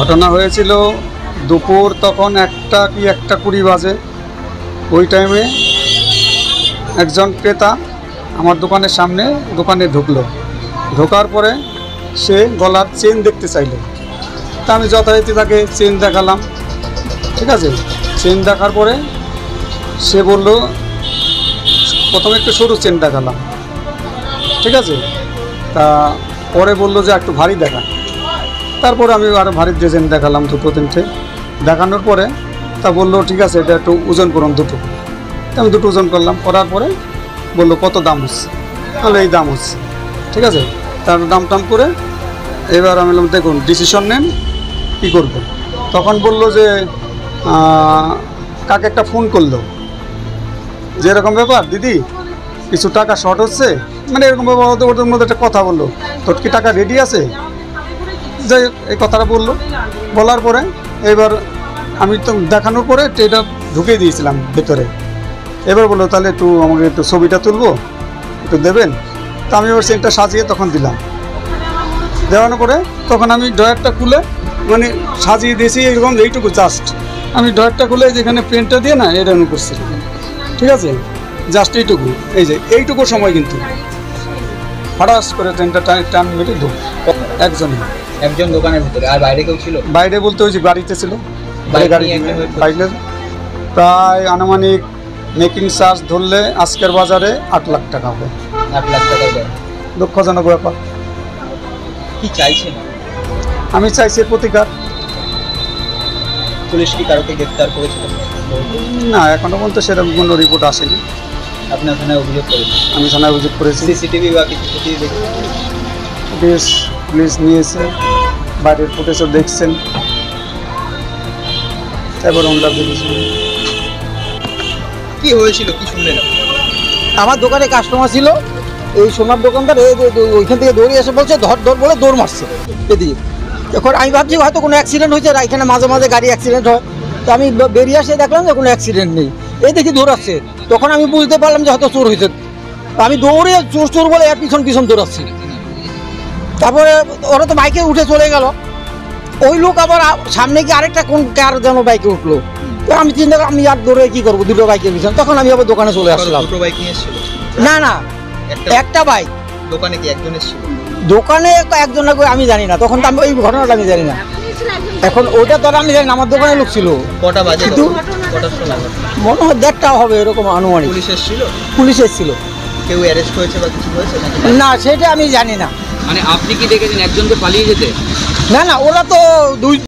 ঘটনা হয়েছিল দুপুর তখন 1:20 বাজে। ওই টাইমে একজন ক্রেতা আমার দোকানের সামনে দোকানে ঢুকলো। ঢোকার পরে সে গলার চেন দেখতে চাইলো। তা আমি যথারীতি তাকে চেন দেখালাম। ঠিক আছে, চেন দেখার পরে সে বলল, প্রথমে একটু সরু চেন দেখালাম। ঠিক আছে, তা পরে বললো যে একটু ভারী দেখা। তারপরে আমি আরও ভারী চেন দেখালাম, 2-3টে দেখানোর পরে তা বললো ঠিক আছে, এটা একটু ওজন করুন 2টো। আমি 2টো ওজন করলাম, করার পরে বললো কত দাম হচ্ছে। তাহলে এই দাম হচ্ছে। ঠিক আছে, তার দাম টাম করে এবার আমি বললাম দেখুন ডিসিশন নেন কী করবো। তখন বললো যে কাকে একটা ফোন করলো, যে এরকম ব্যাপার দিদি কিছু টাকা শর্ট হচ্ছে, মানে এরকম ব্যাপার। ওদের মধ্যে একটা কথা বললো, তোর কি টাকা রেডি আছে, যাই এই কথাটা বললো। বলার পরে এবার আমি তো দেখানোর পরে এটা ঢুকিয়ে দিয়েছিলাম ভেতরে। এবার বললো তাহলে একটু আমাকে একটু ছবিটা তুলবো, একটু দেবেন। তা আমি এবার চেনটা সাজিয়ে তখন দিলাম। দেওয়ানোর পরে তখন আমি ড্রয়ারটা খুলে মানে সাজিয়ে দিয়েছি এরকম, এইটুকু জাস্ট আমি ড্রয়ারটা খুলে যেখানে পেনটা দিয়ে না এটা করছি। ঠিক আছে, জাস্ট এইটুকু, এই যে এইটুকু সময় কিন্তু হঠাৎ করে ট্রেনটা টান মেরে ঢুক। একজন দোকানের ভিতরে, আর বাইরে কেউ ছিল? বাইরে বলতে ওই যে গাড়িতে ছিল। বাইরে প্রায় আনুমানিক মেকিং চার্জ ধরলে আজকের বাজারে 8 লাখ টাকা হবে। 8 লাখ টাকা দেয়, দুঃখজনক ব্যাপার। কি চাইছেন? আমি চাইছি প্রতিকার। পুলিশ কি কারোকে গ্রেফতার করেছে? না, এখনো পর্যন্ত সেরকম কোনো রিপোর্ট আসেনি। আপনার থানায় অভিযোগ করেছেন? আমি থানায় অভিযোগ করেছি। সিসিটিভি বা কিছু ফুটেজ দেখেছেন? পুলিশ নিয়েছে, বাইরের ফুটেজও দেখছেন, এবার আমরা দেখেছি। কি হয়েছিল, কি শুনলেন? আমার দোকানে কাস্টমার ছিল, এই সোনার দোকানদার ওইখান থেকে দৌড়ে এসে বলছে ধর ধর বলে দৌড় মারছে এদিকে। এখন আমি ভাবছি হয়তো কোনো অ্যাক্সিডেন্ট হয়েছে, এখানে মাঝে মাঝে গাড়ি অ্যাক্সিডেন্ট হয়। তো আমি বেরিয়ে আসে দেখলাম যে কোনো অ্যাক্সিডেন্ট নেই, এই দেখি দৌড়াচ্ছে। তখন আমি বুঝতে পারলাম যে হয়তো চোর হয়েছে। আমি দৌড়ে চোর চোর বলে এর পিছন পিছন দৌড়াচ্ছি। তারপরে ওরা তো বাইকে উঠে চলে গেল। ওই লোক আবার সামনে গিয়ে আরেকটা কোন কার যেন বাইকে উঠলো। তো আমি চিন্তা করি আমি আর দৌড়ে কী করবো, দুটো বাইকের পিছনে। তখন আমি আবার দোকানে চলে আসলাম। দুটো বাইক নিয়ে এসেছিল? না না, একটা বাইক। দোকানে কি একজন এসেছিল? দোকানে একজন আমি জানি না, তখন তো আমি ওই ঘটনাটা আমি জানি না। এখন ওইটা তো আমি জানি না, আমার দোকানে লোক ছিল। কটা বাজে? কিন্তু কটার সময়? মনে হয় 1:30 হবে এরকম আনুমানিক। পুলিশ এসেছিল? পুলিশ এসেছিল। কেউ অ্যারেস্ট হয়েছে বা কিছু হয়েছে? না, সেটা আমি জানি না। মানে আপনি কি দেখেছেন একজনকে পালিয়ে যেতে? না না, ওরা তো দুই